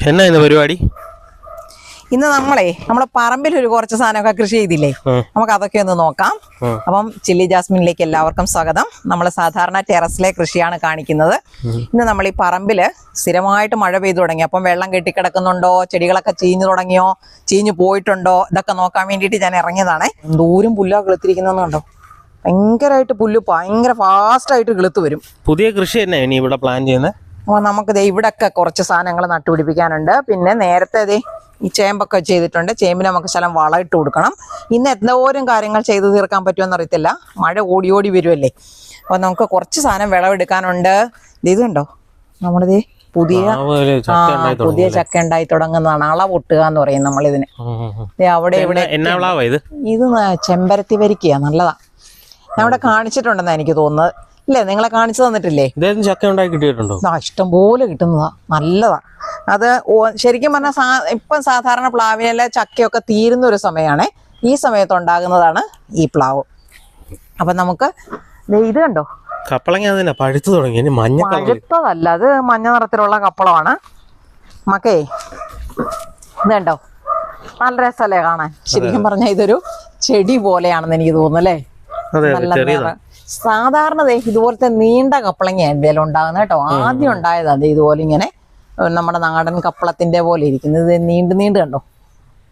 എന്നാ ഇന്ന് പരിപാടി? ഇന്ന് നമ്മളെ പറമ്പിൽ ഒരു കുറച്ച് സാധനമൊക്കെ കൃഷി ചെയ്തില്ലേ, നമുക്ക് അതൊക്കെ ഒന്ന് നോക്കാം. അപ്പം ചില്ലി ജാസ്മിനിലേക്ക് എല്ലാവർക്കും സ്വാഗതം. നമ്മൾ സാധാരണ ടെറസിലെ കൃഷിയാണ് കാണിക്കുന്നത്. ഇന്ന് നമ്മൾ ഈ പറമ്പില് സ്ഥിരമായിട്ട് മഴ പെയ്തു തുടങ്ങി. അപ്പം വെള്ളം കെട്ടിക്കിടക്കുന്നുണ്ടോ, ചെടികളൊക്കെ ചീഞ്ഞു തുടങ്ങിയോ, ചീഞ്ഞു പോയിട്ടുണ്ടോ, ഇതൊക്കെ നോക്കാൻ വേണ്ടിയിട്ട് ഞാൻ ഇറങ്ങിയതാണ്. ദൂരം പുല്ലാ കിളുത്തിരിക്കുന്നതെന്ന് കണ്ടോ, ഭയങ്കരമായിട്ട് പുല്ല് ഭയങ്കര ഫാസ്റ്റായിട്ട് കിളുത്ത് വരും. പുതിയ കൃഷി തന്നെ ഇനി ഇവിടെ പ്ലാൻ ചെയ്യുന്നത്. അപ്പോൾ നമുക്ക് ഇവിടെയൊക്കെ കുറച്ച് സാധനങ്ങൾ നട്ടുപിടിപ്പിക്കാനുണ്ട്. പിന്നെ നേരത്തെ ഈ ചേമ്പൊക്കെ ചെയ്തിട്ടുണ്ട്. ചേമ്പിന് നമുക്ക് ശലം വളമിട്ട് കൊടുക്കണം. ഇന്ന് എന്തോരം കാര്യങ്ങൾ ചെയ്തു തീർക്കാൻ പറ്റുമെന്ന് അറിയത്തില്ല, മഴ ഓടി ഓടി വരുമല്ലേ. അപ്പോൾ നമുക്ക് കുറച്ച് സാധനം വിളവെടുക്കാനുണ്ട്. ഇത് കണ്ടോ, നമ്മളിത് പുതിയ ചക്ക ഉണ്ടായി തുടങ്ങുന്നതാണ്. അള പൊട്ടുക എന്ന് പറയും നമ്മളിതിന്. അവിടെ ഇവിടെ ഇത് ചെമ്പരത്തി വരിക്കുക, നല്ലതാ. ഞാൻ ഇവിടെ കാണിച്ചിട്ടുണ്ടെന്നാ എനിക്ക് തോന്നുന്നത്. ഇല്ലേ, നിങ്ങളെ കാണിച്ചു തന്നിട്ടില്ലേ? ചക്ക ഉണ്ടാക്കി കിട്ടിയിട്ടുണ്ടോ? ഇഷ്ടം പോലെ കിട്ടുന്നതാ, നല്ലതാ. അത് ശരിക്കും പറഞ്ഞാൽ ഇപ്പം സാധാരണ പ്ലാവിലെ ചക്കയൊക്കെ തീരുന്ന ഒരു സമയമാണ്. ഈ സമയത്ത് ഉണ്ടാകുന്നതാണ് ഈ പ്ലാവ്. അപ്പം നമുക്ക് ഇത് കണ്ടോ, കപ്പളങ്ങ പഴുത്തു തുടങ്ങി. പഴുത്തതല്ല, അത് മഞ്ഞ നിറത്തിലുള്ള കപ്പളമാണ്. നമുക്കേ ഇത് കണ്ടോ, നല്ല രസമല്ലേ കാണാൻ. ശരിക്കും പറഞ്ഞാൽ ഇതൊരു ചെടി പോലെയാണെന്ന് എനിക്ക് തോന്നുന്നു അല്ലേ. നല്ല സാധാരണ ഇതുപോലത്തെ നീണ്ട കപ്പളങ്ങ എന്തെങ്കിലും ഉണ്ടാകുന്നത് കേട്ടോ. ആദ്യം ഉണ്ടായത് അത് ഇതുപോലെ ഇങ്ങനെ നമ്മുടെ നാടൻ കപ്പളത്തിന്റെ പോലെ ഇരിക്കുന്നത്. നീണ്ട് നീണ്ട് കണ്ടോ,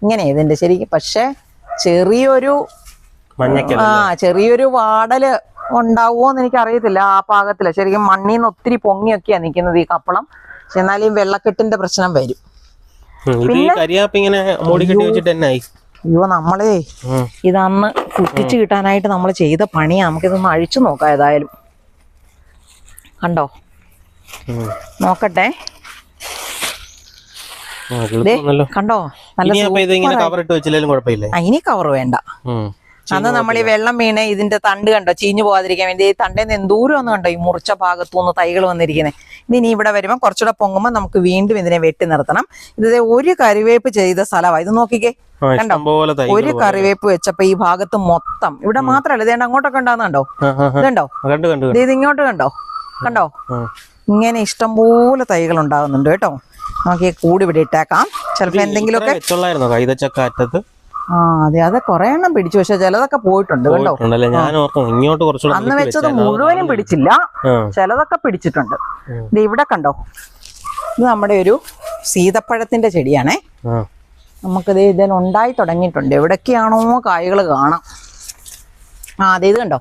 ഇങ്ങനെ ഇതിന്റെ ശരിക്കും. പക്ഷെ ചെറിയൊരു വാടല് ഉണ്ടാവുമോന്ന് എനിക്കറിയത്തില്ല ആ പാകത്തില്. ശരിക്കും മണ്ണിൽ നിന്ന് ഒത്തിരി പൊങ്ങിയൊക്കെയാ നിൽക്കുന്നത് ഈ കപ്പളം. പക്ഷെ എന്നാലും വെള്ളക്കെട്ടിന്റെ പ്രശ്നം വരും. പിന്നെ അയ്യോ, നമ്മളേ ഇതന്ന് കുത്തിച്ച് കിട്ടാനായിട്ട് നമ്മൾ ചെയ്ത പണിയാ. നമുക്കിതൊന്ന് അഴിച്ചു നോക്കാം ഏതായാലും. കണ്ടോ, നോക്കട്ടെ. കണ്ടോ, ഇനി കവർ വേണ്ട. അന്ന് നമ്മൾ ഈ വെള്ളം വീണ് ഇതിന്റെ തണ്ട് കണ്ടോ ചീഞ്ഞു പോകാതിരിക്കാൻ വേണ്ടി ഈ തണ്ടേന്ന് എന്തോരം ഒന്ന് കണ്ടോ, ഈ മുറിച്ച ഭാഗത്തുനിന്ന് തൈകൾ വന്നിരിക്കുന്നത്. ഇതിനി ഇവിടെ വരുമ്പോൾ കുറച്ചുകൂടെ പൊങ്ങുമ്പോൾ നമുക്ക് വീണ്ടും ഇതിനെ വെട്ടി നിർത്തണം. ഇത് ഒരു കറിവേപ്പ് ചെയ്ത സ്ഥലമാണ്. ഇത് നോക്കിക്കേ, കണ്ടോ, ഒരു കറിവേപ്പ് വെച്ചപ്പോ ഈ ഭാഗത്ത് മൊത്തം, ഇവിടെ മാത്രല്ല ഇതേണ്ട അങ്ങോട്ടൊക്കെ ഉണ്ടാകുന്നുണ്ടോ, ഇതുണ്ടോ, ഇത് ഇങ്ങോട്ട് കണ്ടോ, കണ്ടോ, ഇങ്ങനെ ഇഷ്ടംപോലെ തൈകൾ ഉണ്ടാകുന്നുണ്ട് കേട്ടോ. നമുക്ക് ഈ കൂടി ഇവിടെ ഇട്ടേക്കാം. ചിലപ്പോ എന്തെങ്കിലുമൊക്കെ അതെ, അത് കുറെ എണ്ണം പിടിച്ചു. പക്ഷെ ചിലതൊക്കെ പോയിട്ടുണ്ട് കേട്ടോ. അന്ന് വെച്ചത് മുഴുവനും പിടിച്ചില്ല, ചിലതൊക്കെ പിടിച്ചിട്ടുണ്ട്. ഇത് ഇവിടെ കണ്ടോ, ഇത് നമ്മുടെ ഒരു സീതപ്പഴത്തിന്റെ ചെടിയാണേ. നമുക്കിത് ഇതിൽ ഉണ്ടായി തുടങ്ങിയിട്ടുണ്ട്. എവിടൊക്കെയാണോ കായ്കൾ കാണാം. അതെ, ഇത് കണ്ടോ,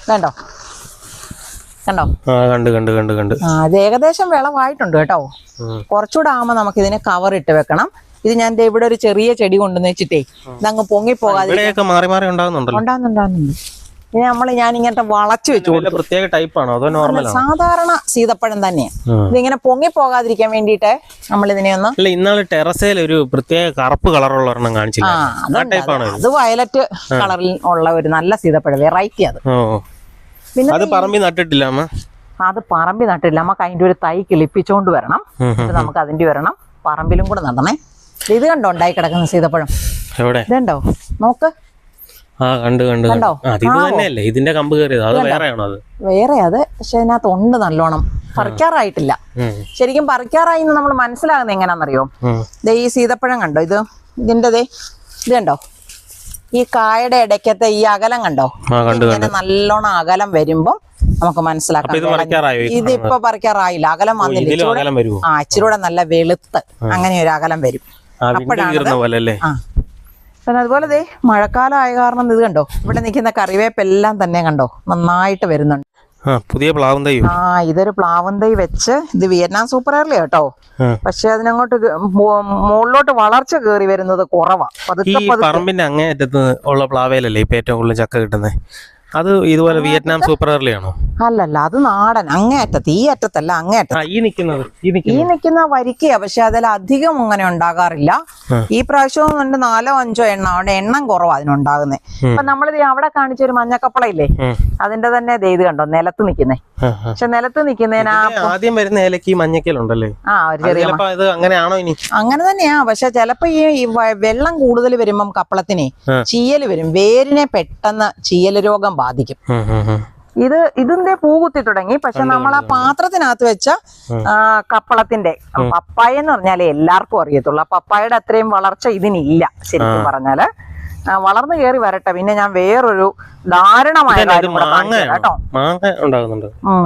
കണ്ടോ, കണ്ടോ, അത് ഏകദേശം വിളവായിട്ടുണ്ട് കേട്ടോ. കുറച്ചുകൂടെ ആകുമ്പോൾ നമുക്ക് ഇതിനെ കവർ ഇട്ട് വെക്കണം. ഇത് ഞാൻ ഇവിടെ ഒരു ചെറിയ ചെടി കൊണ്ടുവന്ന് വെച്ചിട്ടേ ഇതങ്ങ് പൊങ്ങിപ്പോകാതെ ഉണ്ടാകുന്നുണ്ട്. ഞാൻ ഇങ്ങനത്തെ വളച്ചു വെച്ചു കൊടുക്കും. സാധാരണ സീതപ്പഴം തന്നെയാണ്. ഇതിങ്ങനെ പൊങ്ങി പോകാതിരിക്കാൻ വേണ്ടിട്ട് നമ്മൾ ഇതിനെ ഒന്ന് ഇന്നാള് ടെറസയിൽ ഒരു പ്രത്യേക കറുപ്പ് കളറുള്ള ഒരെണ്ണം കാണിച്ചില്ല. അത് വയലറ്റ് കളറിൽ ഉള്ള ഒരു നല്ല സീതപ്പഴം, വെറൈറ്റി. അത് പിന്നെ അത് പറമ്പി നട്ടിട്ടില്ല. അത് പറമ്പി നട്ടില്ല, നമുക്ക് അതിന്റെ ഒരു തൈ കിളിപ്പിച്ചോണ്ട് വരണം. നമുക്ക് അതിന്റെ വരണം, പറമ്പിലും കൂടെ നടണേ. ഇത് കണ്ടോ ഉണ്ടായി കിടക്കുന്ന സീതപ്പഴം, ഇതുണ്ടോ, നോക്ക്. കണ്ടോ, ഇതിന്റെ കമ്പ് വേറെ അത്. പക്ഷെ അതിനകത്ത് ഉണ്ട് നല്ലോണം. പറിക്കാറായിട്ടില്ല. ശരിക്കും പറിക്കാറായി എന്ന് നമ്മൾ മനസ്സിലാകുന്നത് എങ്ങനെയാണെന്നറിയോ? ഈ സീതപ്പഴം കണ്ടോ, ഇതിന്റെ ഇത് കണ്ടോ, ഈ കായയുടെ ഇടയ്ക്കത്തെ ഈ അകലം കണ്ടോ, ഇങ്ങനെ നല്ലോണം അകലം വരുമ്പോ നമുക്ക് മനസ്സിലാക്കാം ഇതിപ്പോ പറിക്കാറായില്ല. അകലം വന്നില്ല, ഇച്ചിരൂടെ നല്ല വെളുത്ത് അങ്ങനെ ഒരു അകലം വരും. അപ്പോഴാണ് പിന്നെ അതുപോലെ മഴക്കാലം ആയ കാരണം ഇത് കണ്ടോ, ഇവിടെ നിൽക്കുന്ന കറിവേപ്പെല്ലാം തന്നെ കണ്ടോ നന്നായിട്ട് വരുന്നുണ്ട്. പുതിയ പ്ലാവും തൈ. ഇതൊരു പ്ലാവും തൈ വെച്ച്, ഇത് വിയറ്റ്നാം സൂപ്പർ എയർലി കേട്ടോ. പക്ഷെ അതിനങ്ങോട്ട് മുകളിലോട്ട് വളർച്ച കയറി വരുന്നത് കുറവാ. പറമ്പിന്റെ അങ്ങേയറ്റത്ത് ഉള്ള പ്ലാവേലല്ലേ ഇപ്പൊ ഏറ്റവും കൂടുതൽ ചക്ക കിട്ടുന്നത്? അത് ഇതുപോലെ വിയറ്റ്നാം സൂപ്പർ എയർലി ആണോ? അല്ലല്ല, അത് നാടൻ അങ്ങേയറ്റത്ത്. ഈ അറ്റത്തല്ല, അങ്ങേയറ്റത്ത്. ഈ നിൽക്കുന്ന വരിക്കയാ. പക്ഷെ അതിൽ അധികം അങ്ങനെ ഉണ്ടാകാറില്ല. ഈ പ്രാവശ്യവും ഉണ്ട് 4 or 5 എണ്ണം. അവിടെ എണ്ണം കുറവാ അതിനുണ്ടാകുന്നേ. അപ്പൊ നമ്മളിത് അവിടെ കാണിച്ച ഒരു മഞ്ഞക്കപ്പള ഇല്ലേ, അതിന്റെ തന്നെ ഇത് കണ്ടോ നിലത്ത് നിൽക്കുന്നേ. പക്ഷെ നിലത്ത് നിൽക്കുന്നതിന് ആദ്യം വരുന്ന ഏലക്ക് മഞ്ഞക്കലുണ്ടല്ലേ? അങ്ങനെ തന്നെയാ. പക്ഷെ ചിലപ്പോ ഈ വെള്ളം കൂടുതൽ വരുമ്പം കപ്പളത്തിനെ ചീയല് വരും. വേരിനെ പെട്ടെന്ന് ചീയല് രോഗം ബാധിക്കും. ഇതിന്റെ പൂ കുത്തി തുടങ്ങി. പക്ഷെ നമ്മൾ ആ പാത്രത്തിനകത്ത് വെച്ച കപ്പളത്തിന്റെ പപ്പായ എന്ന് പറഞ്ഞാലേ എല്ലാവർക്കും അറിയത്തുള്ളൂ. ആ പപ്പായയുടെ അത്രയും വളർച്ച ഇതിനില്ല ശരിക്കും പറഞ്ഞാല്. വളർന്നു കയറി വരട്ടെ. പിന്നെ ഞാൻ വേറൊരു ദാരുണമായ കാര്യം കൂടെ കാണിച്ചു കേട്ടോ.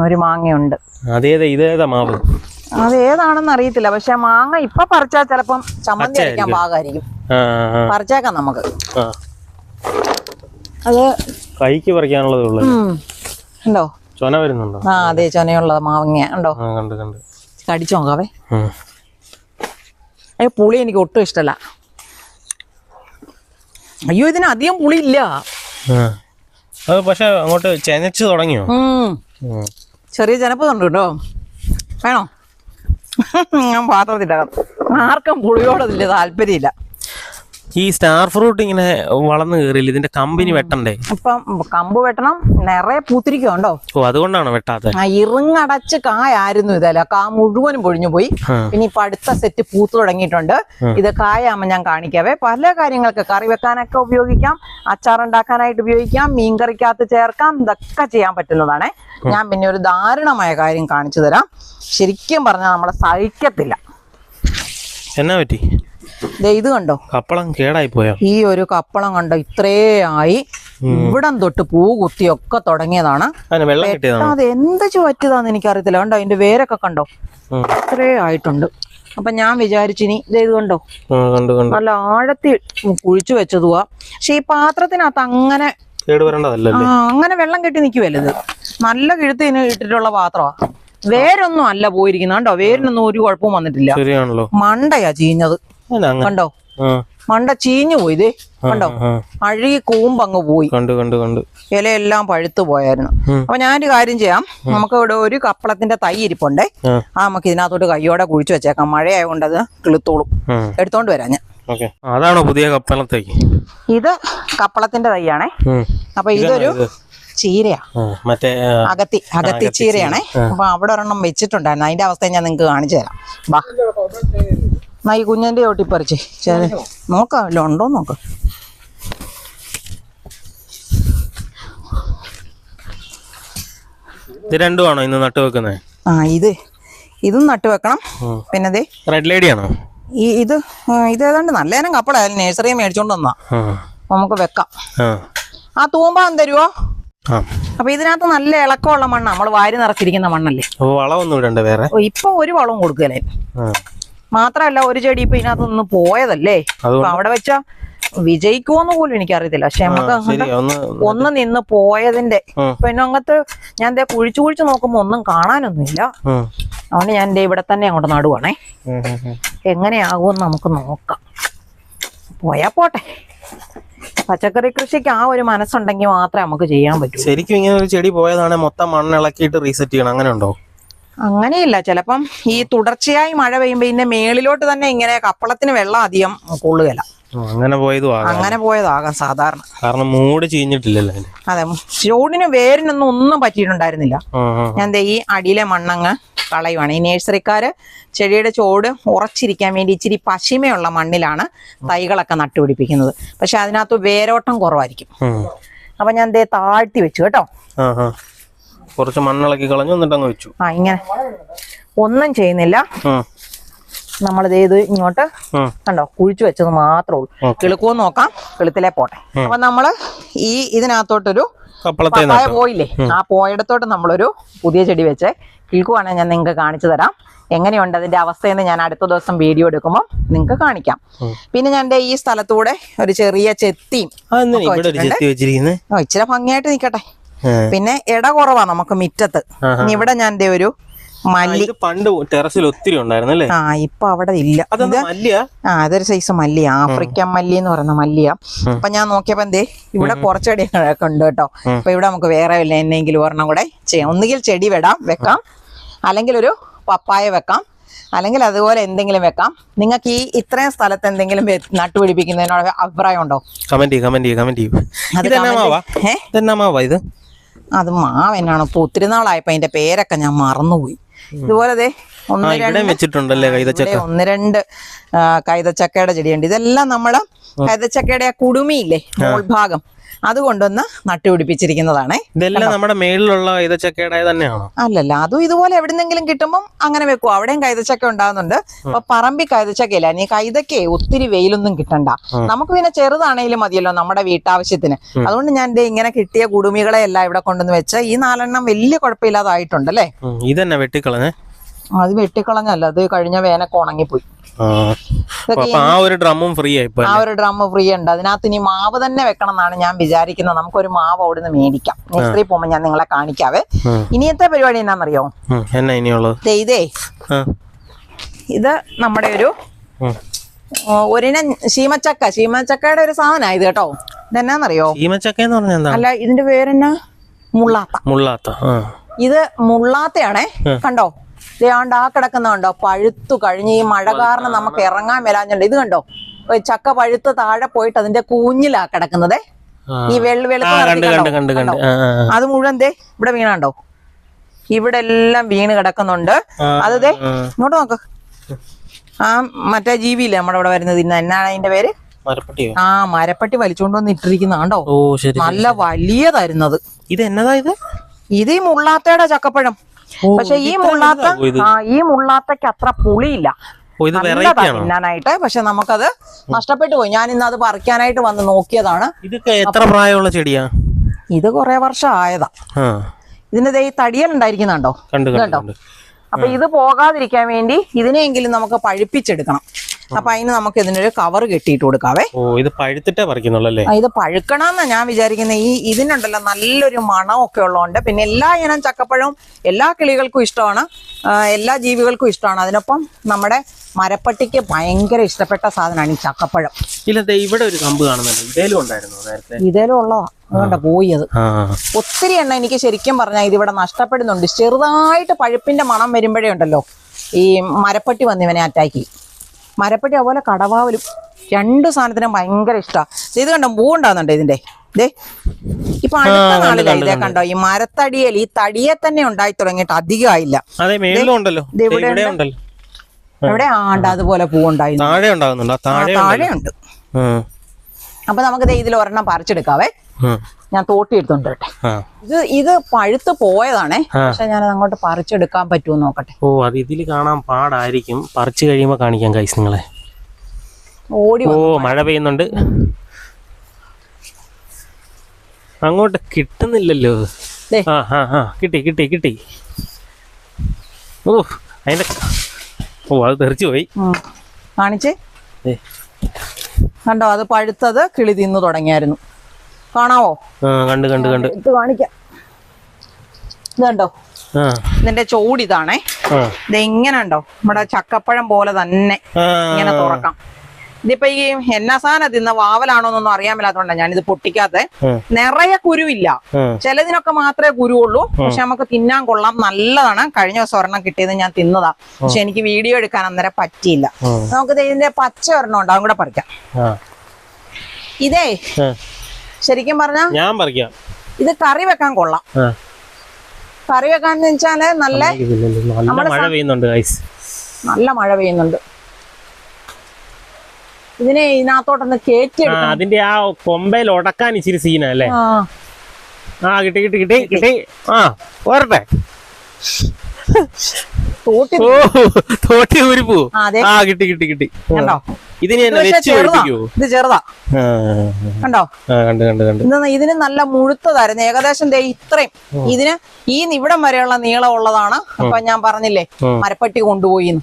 ഒരു മാങ്ങയുണ്ട്. അത് ഏതാണെന്ന് അറിയത്തില്ല. പക്ഷെ മാങ്ങ ഇപ്പൊ പറിച്ചാൽ ചിലപ്പം ചമ്മന്തി അരയ്ക്കാൻ പാകമായിരിക്കും. പറിച്ചേക്കാം നമുക്ക്. അത് കൈക്ക് പറിക്കാനുള്ളതേ ഉള്ളൂ. ഉണ്ടോ? ചൊന വരുന്നുണ്ടോ? ആ അതെ, ചൊനയുള്ള മാങ്ങ ഉണ്ടോ? കടിച്ചു നോക്കാവേ. പുളി എനിക്ക് ഒട്ടും ഇഷ്ടല്ല. അയ്യോ, ഇതിന് അധികം പുളി ഇല്ല. പക്ഷെ അങ്ങോട്ട് ചെനച്ചു തുടങ്ങിയോ? ചെറിയ ചെനപ്പ് ഉണ്ട് കേട്ടോ. വേണോ? ഞാൻ പാത്രത്തിട്ടാകാം. ആർക്കും പുളിയോടതില്ല താല്പര്യമില്ല. ഈ സ്റ്റാർ ഫ്രൂട്ട് ഇങ്ങനെ വളർന്നു കയറിയില്ല, ഇതിന്റെ കമ്പിനി വെട്ടണ്ടേ? ഇപ്പം കമ്പ് വെട്ടണം. നിറയെ പൂത്തിരിക്കുണ്ടോ? ഓ, അതുകൊണ്ടാണ് വെട്ടാത്ത. ഇറുങ്ങടച്ച് കായായിരുന്നു ഇതല്ല. കാ മുഴുവനും പൊഴിഞ്ഞു പോയി. പിന്നെ ഇപ്പൊ അടുത്ത സെറ്റ് പൂത്ത് തുടങ്ങിയിട്ടുണ്ട്. ഇത് കായാകുമ്പോ ഞാൻ കാണിക്കാവേ. പല കാര്യങ്ങൾക്ക് കറി വെക്കാനൊക്കെ ഉപയോഗിക്കാം, അച്ചാറുണ്ടാക്കാനായിട്ട് ഉപയോഗിക്കാം, മീൻകറിക്കകത്ത് ചേർക്കാം. ഇതൊക്കെ ചെയ്യാൻ പറ്റുന്നതാണ്. ഞാൻ പിന്നെ ഒരു ദാരുണമായ കാര്യം കാണിച്ചു തരാം. ശരിക്കും പറഞ്ഞാൽ നമ്മളെ സഹിക്കത്തില്ല. എന്നാ പറ്റി? ഇത് കണ്ടോ, കപ്പളം കേടായി പോയോ? ഈ ഒരു കപ്പളം കണ്ടോ, ഇത്രേ ആയി. ഇവിടം തൊട്ട് പൂ കുത്തിയൊക്കെ തുടങ്ങിയതാണ്. അത് എന്ത് പറ്റിയതാന്ന് എനിക്കറിയത്തില്ല. കണ്ടോ, അതിന്റെ വേരൊക്കെ കണ്ടോ, ഇത്രേ ആയിട്ടുണ്ട്. അപ്പൊ ഞാൻ വിചാരിച്ചിനി ഇത് കണ്ടോ, നല്ല ആഴത്തിൽ കുഴിച്ചു വെച്ചതുവാ. പക്ഷെ ഈ പാത്രത്തിനകത്ത് അങ്ങനെ അങ്ങനെ വെള്ളം കെട്ടി നിൽക്കുവല്ലോ. ഇത് നല്ല കിഴുത്തിന് ഇട്ടിട്ടുള്ള പാത്രമാ. വേരൊന്നും അല്ല പോയിരിക്കുന്നത്. കണ്ടോ, വേരിനൊന്നും ഒരു കുഴപ്പവും വന്നിട്ടില്ല. മണ്ടയാ ചീഞ്ഞത്. കണ്ടോ, മണ്ട ചീഞ്ഞു പോയി. ഇതേ കണ്ടോ, അഴുകി കൂമ്പങ്ങ് പോയി. ഇലയെല്ലാം പഴുത്തു പോയായിരുന്നു. അപ്പൊ ഞാനൊരു കാര്യം ചെയ്യാം. നമുക്ക് ഇവിടെ ഒരു കപ്പളത്തിന്റെ തൈ ഇരിപ്പുണ്ടേ. നമുക്ക് ഇതിനകത്തോട്ട് കയ്യോടെ കുഴിച്ചു വെച്ചേക്കാം. മഴയായതുകൊണ്ട് അത് കിളുത്തോളും. എടുത്തോണ്ട് വരാം ഞാൻ. അതാണോ പുതിയ കപ്പളത്തേക്ക്? ഇത് കപ്പളത്തിന്റെ തൈയാണേ. അപ്പൊ ഇതൊരു ചീരയാ, മറ്റേ അകത്തി ചീരയാണേ. അപ്പൊ അവിടെ ഒരെണ്ണം വെച്ചിട്ടുണ്ടായിരുന്നു. അതിന്റെ അവസ്ഥ ഞാൻ നിങ്ങക്ക് കാണിച്ചു തരാം. ബാ, ഈ കുഞ്ഞിന്റെ ഒട്ടിപ്പറിച്ച് നോക്കാം, വല്ല ഉണ്ടോ നോക്കാം. ഇത് രണ്ടുമാണോ ഇന്ന് നട്ടു വെക്കുന്നത്? ഇതും നട്ടു വെക്കണം. പിന്നെ റെഡ് ലേഡിയാണോ ഇത് ഏതാണ്ട് നല്ല ഇനം കപ്പളായാലും നഴ്സറി മേടിച്ചോണ്ട് വന്നാ. നമുക്ക് വെക്കാം. ആ തൂമ്പാൻ തരുവോ? അപ്പൊ ഇതിനകത്ത് നല്ല ഇളക്കമുള്ള മണ്ണ, നമ്മൾ വാരി നിറച്ചിരിക്കുന്ന മണ്ണല്ലേ. വളമൊന്നും ഇടണ്ട വേറെ? ഇപ്പൊ ഒരു വളവും കൊടുക്കലേ. മാത്രല്ല ഒരു ചെടി ഇപ്പൊ ഇതിനകത്ത് നിന്ന് പോയതല്ലേ. അപ്പൊ അവിടെ വെച്ചാ വിജയിക്കുമോന്ന് പോലും എനിക്കറിയത്തില്ല. പക്ഷെ നമുക്ക് ഒന്ന് നിന്ന് പോയതിന്റെ പിന്നെ അങ്ങനത്തെ ഞാൻ കുഴിച്ചു നോക്കുമ്പോ ഒന്നും കാണാനൊന്നുമില്ല. അതുകൊണ്ട് ഞാൻ ഇവിടെ തന്നെ അങ്ങോട്ട് നടുവാണേ. എങ്ങനെയാകുമെന്ന് നമുക്ക് നോക്കാം. പോയാ പോട്ടെ. പച്ചക്കറി കൃഷിക്ക് ആ ഒരു മനസ്സുണ്ടെങ്കിൽ മാത്രമേ നമുക്ക് ചെയ്യാൻ പറ്റൂ. ശരിക്കും ഇങ്ങനെ ഒരു ചെടി പോയതാണ് മൊത്തം മണ്ണ് ഇളക്കിയിട്ട് റീസെറ്റ് ചെയ്യണം, അങ്ങനെ ഉണ്ടോ? അങ്ങനെയില്ല. ചിലപ്പം ഈ തുടർച്ചയായി മഴ പെയ്യുമ്പോ ഇതിന്റെ മേളിലോട്ട് തന്നെ ഇങ്ങനെ കപ്പളത്തിന് വെള്ളം അധികം കൊള്ളുകയില്ല. അങ്ങനെ പോയതാകാം സാധാരണ. കാരണം മൂട് ചീഞ്ഞിട്ടില്ലല്ലോ. അതെ, ചൂടിന് വേരിനൊന്നും ഒന്നും പറ്റിയിട്ടുണ്ടായിരുന്നില്ല. ഞാൻ ഈ അടിയിലെ മണ്ണങ്ങ് കളയുവാണ്. ഈ നേഴ്സറിക്കാര് ചെടിയുടെ ചോട് ഉറച്ചിരിക്കാൻ വേണ്ടി ഇച്ചിരി പശിമയുള്ള മണ്ണിലാണ് തൈകളൊക്കെ നട്ടുപിടിപ്പിക്കുന്നത്. പക്ഷെ അതിനകത്ത് വേരോട്ടം കുറവായിരിക്കും. അപ്പൊ ഞാൻ താഴ്ത്തി വെച്ചു കേട്ടോ. കുറച്ച് മണ്ണിളക്കി കളഞ്ഞു എന്നിട്ടങ്ങ് വെച്ചു. ഇങ്ങനെ ഒന്നും ചെയ്യുന്നില്ല. നമ്മളിത് ഇങ്ങോട്ട് കണ്ടോ കുഴിച്ചു വെച്ചത് മാത്രമേ ഉള്ളൂ. കിളുക്കുമോ നോക്കാം. കിളുത്തിലേ പോട്ടെ. അപ്പൊ നമ്മള് ഇതിനകത്തോട്ടൊരു പപ്പായ പോയില്ലേ, ആ പോയിടത്തോട്ട് നമ്മളൊരു പുതിയ ചെടി വെച്ച് കിളുക്കുവാണെങ്കിൽ ഞാൻ നിങ്ങൾക്ക് കാണിച്ചു തരാം. എങ്ങനെയുണ്ട് അതിന്റെ അവസ്ഥയെന്ന് ഞാൻ അടുത്ത ദിവസം വീഡിയോ എടുക്കുമ്പോൾ നിങ്ങൾക്ക് കാണിക്കാം. പിന്നെ ഞാൻ ഈ സ്ഥലത്തൂടെ ഒരു ചെറിയ ചെത്തിയും ഇച്ചിരി ഭംഗിയായിട്ട് നിക്കട്ടെ. പിന്നെ ഇട കുറവാ നമുക്ക് മിറ്റത്ത്. ഇവിടെ ഞാൻ ഒരു മല്ലി പണ്ട് ടെറസിൽ ഒത്തിരി ഉണ്ടായിരുന്നല്ലേ. ഇപ്പൊ അവിടെ ഇല്ല. അതൊരു സൈസ് മല്ലിയ, ആഫ്രിക്കൻ മല്ലി എന്ന് പറയുന്ന മല്ലിയ. അപ്പൊ ഞാൻ നോക്കിയപ്പോ ഇവിടെ കുറച്ചെടിയൊക്കെ ഉണ്ട് കേട്ടോ. അപ്പൊ ഇവിടെ നമുക്ക് വേറെ എന്നെങ്കിലും ഒരെണ്ണം കൂടെ ചെയ്യാം. ഒന്നുകിൽ ചെടി വെക്കാം, അല്ലെങ്കിൽ ഒരു പപ്പായ വെക്കാം, അല്ലെങ്കിൽ അതുപോലെ എന്തെങ്കിലും വെക്കാം. നിങ്ങൾക്ക് ഇത്രയും സ്ഥലത്ത് എന്തെങ്കിലും നട്ടുപിടിപ്പിക്കുന്നതിനോട് അഭിപ്രായം ഉണ്ടോ? അത് മാവെന്നാണ്. ഇപ്പൊ ഒത്തിരി നാളായപ്പോ അതിന്റെ പേരൊക്കെ ഞാൻ മറന്നുപോയി. ഇതുപോലെ ഒന്ന് രണ്ട് കൈതച്ചക്കയുടെ ചെടിയുണ്ട്. ഇതെല്ലാം നമ്മള് കൈതച്ചക്കയുടെ ആ കുടുമിയില്ലേ, മോൾഭാഗം, അത് കൊണ്ടൊന്ന് നട്ടുപിടിപ്പിച്ചിരിക്കുന്നതാണ്. ഇതെല്ലാം നമ്മുടെ മേളിലുള്ള കൈതച്ചക്കയുടെ തന്നെയാണോ? അല്ലല്ല, അതും ഇതുപോലെ എവിടെന്നെങ്കിലും കിട്ടുമ്പം അങ്ങനെ വെക്കും. അവിടെയും കൈതച്ചക്ക ഉണ്ടാകുന്നുണ്ട്. അപ്പൊ പറമ്പി കൈതച്ചക്കയില്ല. നീ കൈതക്കേ ഒത്തിരി വെയിലൊന്നും കിട്ടണ്ട. നമുക്ക് പിന്നെ ചെറുതാണേലും മതിയല്ലോ നമ്മുടെ വീട്ടാവശ്യത്തിന്. അതുകൊണ്ട് ഞാൻ ഇങ്ങനെ കിട്ടിയ കുടുമികളെ എല്ലാം ഇവിടെ കൊണ്ടുവന്ന് വെച്ച് ഈ 4 എണ്ണം വലിയ കുഴപ്പമില്ലാതായിട്ടുണ്ട് അല്ലേ. ഇതന്നെ വെട്ടിക്കളഞ്ഞേ? അത് വെട്ടിക്കളഞ്ഞല്ല, അത് കഴിഞ്ഞ വേനൊക്കെ ഉണങ്ങിപ്പോയി. ആ ഒരു ഡ്രമ്മും ഫ്രീ ആയി. ആ ഒരു ഡ്രം ഫ്രീ ഉണ്ട്. അതിനകത്ത് ഇനി മാവ് തന്നെ വെക്കണം എന്നാണ് ഞാൻ വിചാരിക്കുന്നത്. നമുക്കൊരു മാവ് അവിടുന്ന് മേടിക്കാം. നെക്സ്റ്റ് പോകുമ്പോ ഞാൻ നിങ്ങളെ കാണിക്കാവേ. ഇനിയത്തെ പരിപാടി എന്നാന്നറിയോ? എന്നാ ഇനിയുള്ളത്? ഇതേ ഇത് നമ്മുടെ ഒരിനം ശീമച്ചക്കയുടെ ഒരു സാധനമാണ് ഇത് കേട്ടോ. ഇതെന്നാന്നറിയോ? ശീമച്ചക്ക എന്ന് പറഞ്ഞാൽ എന്താ? അല്ല, ഇതിന്റെ പേരെന്നാ? മുള്ളാത്ത. ഇത് മുള്ളാത്തയാണേ. കണ്ടോ, ഇതാണ്ട് ആ കിടക്കുന്നുണ്ടോ, പഴുത്തു കഴിഞ്ഞ് ഈ മഴ കാരണം നമുക്ക് ഇറങ്ങാൻ മേലാഞ്ഞുണ്ട്. ഇത് കണ്ടോ, ചക്ക പഴുത്ത് താഴെ പോയിട്ട് അതിന്റെ കൂഞ്ഞിലാ കിടക്കുന്നത്. ഈ വെളുത്ത അത് മുഴുവൻ ഇവിടെ വീണുണ്ടോ, ഇവിടെ എല്ലാം വീണ് കിടക്കുന്നുണ്ട്. അത് ഇങ്ങോട്ട് നോക്ക്. ആ മറ്റേ ജീവിയില്ലേ നമ്മുടെ ഇവിടെ വരുന്നത്, എന്നാണ് അതിന്റെ പേര്? ആ മരപ്പട്ടി വലിച്ചുകൊണ്ട് വന്ന് ഇട്ടിരിക്കുന്നതാണ്ടോ. നല്ല വലിയതായിരുന്നത്. ഇത് എന്നതാ? ഇത് ഈ മുള്ളാത്തയുടെ ചക്കപ്പഴം. പക്ഷെ ഈ മുള്ളാത്തക്ക് അത്ര പുളിയില്ല തിന്നാനായിട്ട്. പക്ഷെ നമുക്കത് നഷ്ടപ്പെട്ടു പോയി. ഞാൻ ഇന്ന് അത് പറിക്കാനായിട്ട് വന്ന് നോക്കിയതാണ്. ഇതൊക്കെ എത്ര പ്രായമുള്ള ചെടിയാ? ഇത് കുറെ വർഷം ആയതാ. ഇതിന്റെ ഈ തടിയൽ ഉണ്ടായിരിക്കുന്നുണ്ടോ, കണ്ടോ? അപ്പൊ ഇത് പോകാതിരിക്കാൻ വേണ്ടി ഇതിനെങ്കിലും നമുക്ക് പഴുപ്പിച്ചെടുക്കണം. അപ്പൊ അതിന് നമുക്ക് ഇതിനൊരു കവർ കെട്ടിയിട്ട് കൊടുക്കാവേ. ഇത് പഴുത്തിട്ടേ പറിക്കുന്നുള്ളല്ലേ? ഇത് പഴുക്കണമെന്നാ ഞാൻ വിചാരിക്കുന്നത്. ഇതിനുണ്ടല്ലോ നല്ലൊരു മണമൊക്കെ ഉള്ളതുകൊണ്ട്. പിന്നെ എല്ലാ ഇനം ചക്കപ്പഴവും എല്ലാ കിളികൾക്കും ഇഷ്ടമാണ്, എല്ലാ ജീവികൾക്കും ഇഷ്ടമാണ്. അതിനൊപ്പം നമ്മുടെ മരപ്പട്ടിക്ക് ഭയങ്കര ഇഷ്ടപ്പെട്ട സാധനമാണ് ഈ ചക്കപ്പഴം. ഇവിടെ ഒരു കമ്പ് കാണുന്നുണ്ട്, ഇതേലും ഉള്ളതാ. അതുകൊണ്ടാ പോയത്. ഒത്തിരി എണ്ണ എനിക്ക് ശരിക്കും പറഞ്ഞാൽ ഇതിവിടെ നഷ്ടപ്പെടുന്നുണ്ട്. ചെറുതായിട്ട് പഴുപ്പിന്റെ മണം വരുമ്പോഴേ ഉണ്ടല്ലോ ഈ മരപ്പട്ടി വന്ന് ഇവനെ അറ്റാക്ക് ചെയ്യും. മരപ്പട്ടി അതുപോലെ കടവാവലും 2 സാധനത്തിനും ഭയങ്കര ഇഷ്ടമാണ്. ഇത് കണ്ടോ, പൂവുണ്ടാകുന്നുണ്ട് ഇതിന്റെ. ഇപ്പൊ അടുത്ത നാളിലെ ഇതേ കണ്ടോ, ഈ മരത്തടിയിൽ ഈ തടിയെ തന്നെ ഉണ്ടായി തുടങ്ങിയിട്ട് അധികമായില്ല. എവിടെ ആണ്ട് അതുപോലെ പൂവുണ്ടായി, താഴെയുണ്ട്. അപ്പൊ നമുക്ക് ഇതിൽ ഒരെണ്ണം പറിച്ചെടുക്കാവേ. ഞാൻ തോട്ടി എടുത്തോണ്ട് വരട്ടെ. ഇത് പഴുത്ത് പോയതാണേ. പക്ഷെ ഞാനത് അങ്ങോട്ട് പറിച്ചെടുക്കാൻ പറ്റുമോ നോക്കട്ടെ. അത് ഇതില് കാണാൻ പാടായിരിക്കും. പറിച്ചു കഴിയുമ്പോ കാണിക്കാം ഗൈസ് നിങ്ങളെ. മഴ പെയ്യുന്നുണ്ട്, അങ്ങോട്ട് കിട്ടുന്നില്ലല്ലോ. കിട്ടി. അതിന്റെ അത് തെറിച്ചു പോയി. കാണിച്ചേ, കണ്ടോ, അത് പഴുത്തത് കിളി തിന്നു തുടങ്ങിയായിരുന്നു. കാണാവോ? കണ്ട് ഇത് കാണിക്കാം. ഇതുണ്ടോ, ഇതിന്റെ ചോടിതാണേ. ഇത് ഇങ്ങനെ ഉണ്ടോ, നമ്മുടെ ചക്കപ്പഴം പോലെ തന്നെ ഇങ്ങനെ തുറക്കാം. ഇതിപ്പോ ഈ എന്നാ സാധനം തിന്ന വാവലാണോന്നൊന്നും അറിയാൻ മേലാത്തോണ്ടാ ഞാനിത് പൊട്ടിക്കാത്ത. നിറയെ കുരുവില്ല, ചിലതിനൊക്കെ മാത്രമേ കുരുവുള്ളൂ. പക്ഷെ നമുക്ക് തിന്നാൻ കൊള്ളാം, നല്ലതാണ്. കഴിഞ്ഞ ദിവസം ഒരെണ്ണം കിട്ടിയത് ഞാൻ തിന്നതാ. പക്ഷെ എനിക്ക് വീഡിയോ എടുക്കാൻ അന്നേരം പറ്റിയില്ല. നമുക്ക് ഇതിന്റെ പച്ച ഒരെണ്ണം ഉണ്ട്, അതും കൂടെ പറിക്കാം. ഇതേ ശരിക്കും പറഞ്ഞാ ഞാൻ പറിക്കാം. ഇത് കറി വെക്കാൻ കൊള്ളാം. കറി വെക്കാന്ന് വെച്ചാല് നല്ല മഴ പെയ്യുന്നുണ്ട്. നല്ല മഴ പെയ്യുന്നുണ്ട്. ഇതിനെ ഇതിനകത്തോട്ടൊന്ന് കേറ്റി അതിന്റെ ആ കൊമ്പയിൽ ഉടക്കാൻ ഇച്ചിരി സീനല്ലേ? കിട്ടി. പോരട്ടെ. തോട്ടി ഊരിപ്പോ. കിട്ടി. ഇതിന് ഇത് ചെറുതാ, കണ്ടോ? ഇതിന് നല്ല മുഴുത്തതായിരുന്നു. ഏകദേശം ഇത്രയും. ഇതിന് ഈ ഇവിടം വരെയുള്ള നീളം ഉള്ളതാണ്. അപ്പൊ ഞാൻ പറഞ്ഞില്ലേ മരപ്പട്ടി കൊണ്ടുപോയി.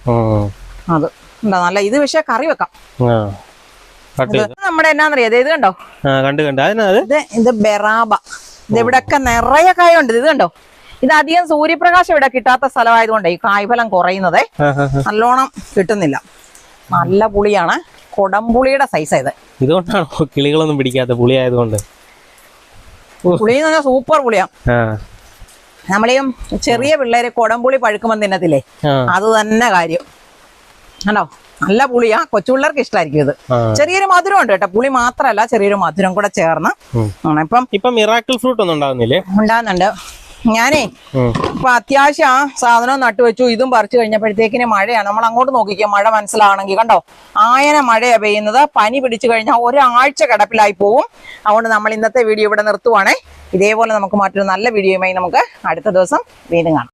അത് എന്താ നല്ല. ഇത് പക്ഷെ കറി വെക്കാം. നമ്മുടെ എന്നാന്നറിയാം, ഇത് കണ്ടോ, ഇത് ബെറാബ. ഇത് ഇവിടെയൊക്കെ നിറയെ കായുണ്ട്. ഇത് കണ്ടോ, ഇത് അധികം സൂര്യപ്രകാശം ഇവിടെ കിട്ടാത്ത സ്ഥലമായതുകൊണ്ട് ഈ കായ്ഫലം കുറയുന്നത് നല്ലോണം കിട്ടുന്നില്ല. നല്ല പുളിയാണ്, കൊടംപുളിയുടെ സൈസാ ഇത്. ഇതുകൊണ്ടാണോ കിളികളൊന്നും പിടിക്കാത്ത? പുളിയായതുകൊണ്ട്. പുളി എന്ന് പറഞ്ഞാൽ സൂപ്പർ പുളിയാ. നമ്മളീ ചെറിയ പിള്ളേര് കൊടംപുളി പഴുക്കുമ്പോൾ തിന്നത്തില്ലേ, അത് തന്നെ കാര്യം. കണ്ടോ, നല്ല പുളിയാ. കൊച്ചു പിള്ളേർക്ക് ഇഷ്ടമായിരിക്കും ഇത്. ചെറിയൊരു മധുരം ഉണ്ട് കേട്ടോ, പുളി മാത്രല്ല ചെറിയൊരു മധുരം കൂടെ ചേർന്ന്. ഇപ്പം മിറാക്കിൾ ഫ്രൂട്ട് ഒന്നും ഉണ്ടാകുന്നില്ലേ? ഉണ്ടാകുന്നുണ്ട്. ഞാനേ ഇപ്പൊ അത്യാവശ്യം ആ സാധനം നട്ടുവെച്ചു, ഇതും പറിച്ചു കഴിഞ്ഞപ്പോഴത്തേക്കിന് മഴയാണ്. നമ്മൾ അങ്ങോട്ട് നോക്കിക്കോ, മഴ മനസ്സിലാണെങ്കിൽ കണ്ടോ, ആയന മഴയാ പെയ്യുന്നത്. പനി പിടിച്ചു കഴിഞ്ഞാൽ ഒരാഴ്ച കിടപ്പിലായി പോവും. അതുകൊണ്ട് നമ്മൾ ഇന്നത്തെ വീഡിയോ ഇവിടെ നിർത്തുവാണേ. ഇതേപോലെ നമുക്ക് മറ്റൊരു നല്ല വീഡിയോയുമായി നമുക്ക് അടുത്ത ദിവസം വീണ്ടും കാണാം.